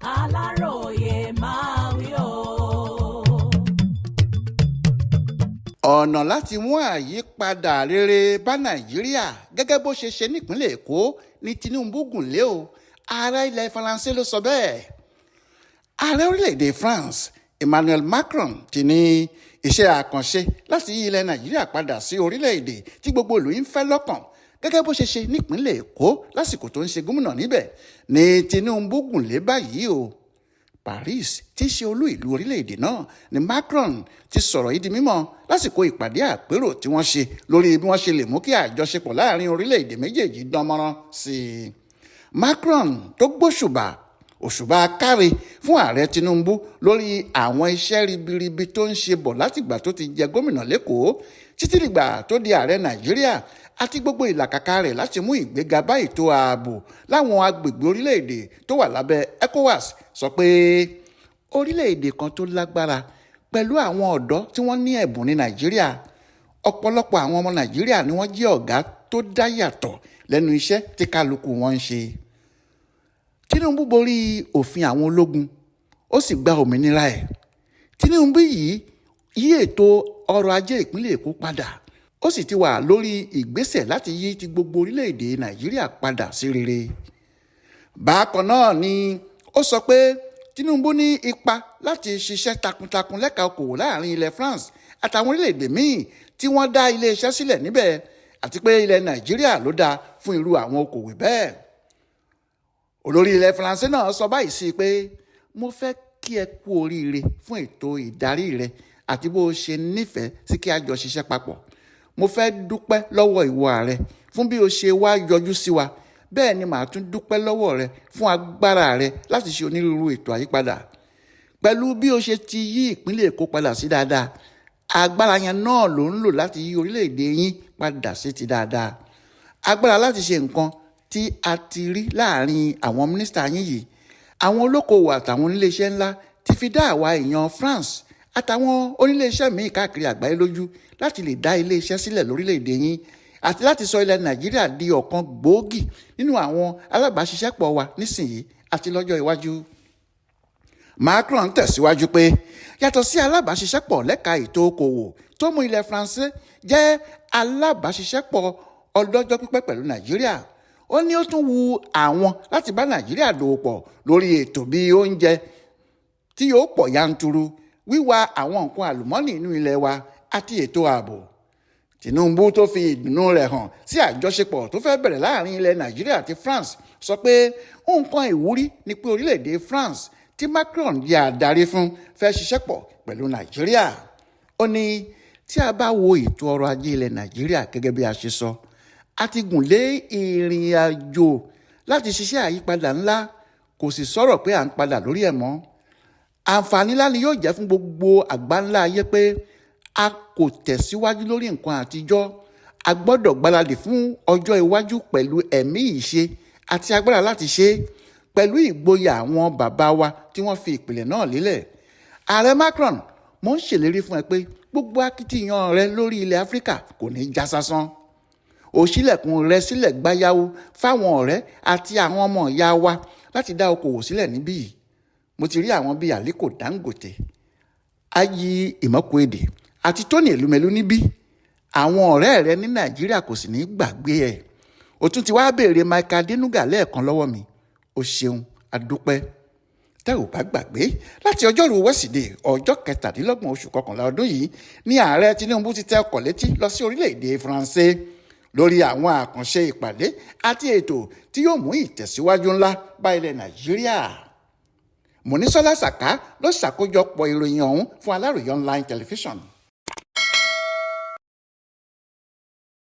Aláròyé máa wí o. ọ̀nà láti mú àyípadà rere bá Nàìjíríà gẹ́gẹ́ bó ṣe ṣe nípínlẹ̀ Èkó ní Tinubu gùn lé o. Ààrẹ ilẹ̀ Faransé ló sọ bẹ́ẹ̀. Ààrẹ orílẹ̀-èdè France Emmanuel Macron ti ní iṣẹ́ àkànṣe láti yí ilẹ̀ Nàìjíríà padà sí orílẹ̀-èdè tí gbogbo ìlú ń fẹ́ lọ́kàn gẹ́gẹ́ bó ṣe ṣe nípínlẹ̀ Èkó lásìkò tó ń ṣe gómìnà níbẹ̀ ní Tinubu gùn lé báyìí o. Paris tí í ṣe olú ìlú orílẹ̀-èdè náà ni Macron ti sọ̀rọ̀ yìí di mímọ̀ lásìkò ìpàdé àpérò tí wọ́n ṣe lórí bí wọ́n ṣe lè mú kí àjọṣepọ̀ láàrin orílẹ̀-èdè méjèèjì dán mọ́rán sí i. Macron tó òṣùbà káre fún ààrẹ Tinubu lórí àwọn iṣẹ́ ribiribi tó ń ṣe bọ̀ látìgbà tó ti jẹ gómìnà lẹ́kọ̀ọ́ títí dìgbà tó di ààrẹ Nàìjíríà àti gbogbo ìlàkàkà rẹ̀ láti mú ìgbéga bá ètò ààbò láwọn agbègbè orílẹ̀-èdè tó wà lábẹ́ ECOWAS sọ pé orílẹ̀-èdè kan tó lágbára pẹ̀lú àwọn ọ̀dọ́ tí wọ́n ní ẹ̀bùn ní Nàìjíríà. Ọ̀pọ̀lọpọ̀ àwọn ọmọ Nàìjíríà ni wọ́n jẹ́ ọ̀gá tó dá yàtọ̀ lẹ́nu iṣẹ́ tí kálukú wọn ń ṣe. Tinubu borí òfin àwọn ológun ó sì gba òmìnira ẹ̀. Tinubu yìí yí ètò ọrọ̀ ajé ìpínlẹ̀ Èkó padà ó sì ti wà lórí ìgbésẹ̀ láti yí ti gbogbo orílẹ̀-èdè Nàìjíríà padà sí rere. Bákan náà ni ó sọ pé Tinubu ní ipa láti ṣiṣẹ́ takuntakun lẹ́ka okòwò láàrin ilẹ̀ France àtàwọn orílẹ̀-èdè míì tí wọ́n dá ilé-iṣẹ́ sílẹ̀ níbẹ̀ àti pé ilẹ̀ Nàìjíríà ló dáa fún irú àwọn okòwò bẹ́ẹ̀. Olórí ilẹ̀ Faransé náà sọ báyìí sí i pé mo fẹ́ kí ẹ kú oríire fún ètò ìdarí rẹ àti bó o ṣe nífẹ̀ẹ́ sí kí a jọ ṣiṣẹ́ papọ̀. Mo fẹ́ dúpẹ́ lọ́wọ́ ìwọ ààrẹ fún bí o ṣe wá yọjú sí wa, bẹ́ẹ̀ ni màá tún dúpẹ́ lọ́wọ́ rẹ fún agbára rẹ láti ṣe onírúurú ètò àyípadà. Pẹ̀lú bí o ṣe ti yí ìpínlẹ̀ Èkó padà sí dáadáa, agbára yẹn náà ló ń lò láti yí orílẹ̀-èdè yín padà sí ti dáadáa. Agbára láti ṣe nǹkan tí a ti rí láàrin àwọn mínísítà yín yìí, àwọn olókoòwò àtàwọn oníléeṣẹ́ ńlá ti fi dá àwa èèyàn France àtàwọn oníléeṣẹ́ míì káàkiri àgbáyé lójú láti lè dá iléeṣẹ́ sílẹ̀ lórílẹ̀‐èdè yín àti láti sọ ilẹ̀ Nàìjíríà di ọ̀kan gbòógì nínú àwọn alábàáṣiṣẹ́pọ̀ wa nísìnyí àti lọ́jọ́ iwájú. Macron tẹ̀síwájú pé yàtọ̀ sí alábàáṣiṣẹ́pọ̀ lẹ́ka ètò okòwò tó mú ilẹ̀ France jẹ́ alábàáṣiṣẹ́pọ̀ ọlọ́jọ́ pípẹ́ pẹ̀lú Nàìjíríà, ó ní ó tún wu àwọn láti bá Nàìjíríà dòwò pọ̀ lórí ètò bíi oúnjẹ tí yóò pọ̀ yanturu, wíwá àwọn nǹkan àlùmọ́ọ́nì inú ilẹ̀ wa àti ètò ààbò. Tinubu tó fi ìdùnnú rẹ̀ hàn sí àjọṣepọ̀ tó fẹ́ bẹ̀rẹ̀ láàrin ilẹ̀ Nàìjíríà àti France sọ pé nǹkan ìwúrí ni pé orílẹ̀-èdè France tí Macron jẹ́ adarí fún fẹ́ ṣiṣẹ́ pọ̀ pẹ̀lú Nàìjíríà. Ó ní tí a bá wo ètò ọrọ̀ ajé ilẹ̀ Nàìjíríà gẹ́gẹ́ bí a ṣe sọ, a ti gùn lé ìrìn àjò láti ṣiṣẹ́ àyípadà ńlá, kò sì sọ̀rọ̀ pé à ń padà lórí ẹ̀ mọ́. Àǹfààní ńlá ni yóò jẹ́ fún gbogbo àgbáńlá ayé pé a kò tẹ̀síwájú lórí nǹkan àtijọ́. A gbọ́dọ̀ gbáradì fún ọjọ́ iwájú pẹ̀lú ẹ̀mí ìṣe àti agbára láti ṣe pẹ̀lú ìgboyà àwọn bàbá wa tí wọ́n fi ìpìlẹ̀ náà lélẹ̀. Ààrẹ Macron, mo ń ṣèlérí fún ẹ pé gbogbo akitiyan rẹ lórí ilẹ̀ Áfíríkà kò ní já sásán. Ó ṣílẹ̀kùn rẹ sílẹ̀ gbáyàwó fáwọn ọ̀rẹ́ àti àwọn ọmọ ìyá wa láti dá okòwò sílẹ̀ níbí yìí. Mo ti rí àwọn bíi Aliko Dangote, Ayi Imokwede àti Tony Elumelu níbí. Àwọn ọ̀rẹ́ rẹ ní Nàìjíríà kò sì ní gbàgbé ẹ̀. Ó tún ti wá béèrè Michael Denuga lẹ́ẹ̀kan lọ́wọ́ mi. Ó ṣeun, adúpẹ́. Tẹ́ ò bá gbàgbé, láti ọjọ́rú Wẹ́sídẹ̀ẹ́ ọjọ́ 17 oṣù kọkànlá ọdún yìí ni ààrẹ Tinubu ti tẹ ọkọ̀ létí lọ sí orílẹ̀-èdè Faransé lórí àwọn àkànṣe ìpàdé àti ètò tí yóò mú ìtẹ̀síwájú ńlá bá ilẹ̀ Nàìjíríà. Mọ́nísọ́lá Sàká ló ṣàkójọpọ̀ ìròyìn ọ̀hún fún Aláròyé online television.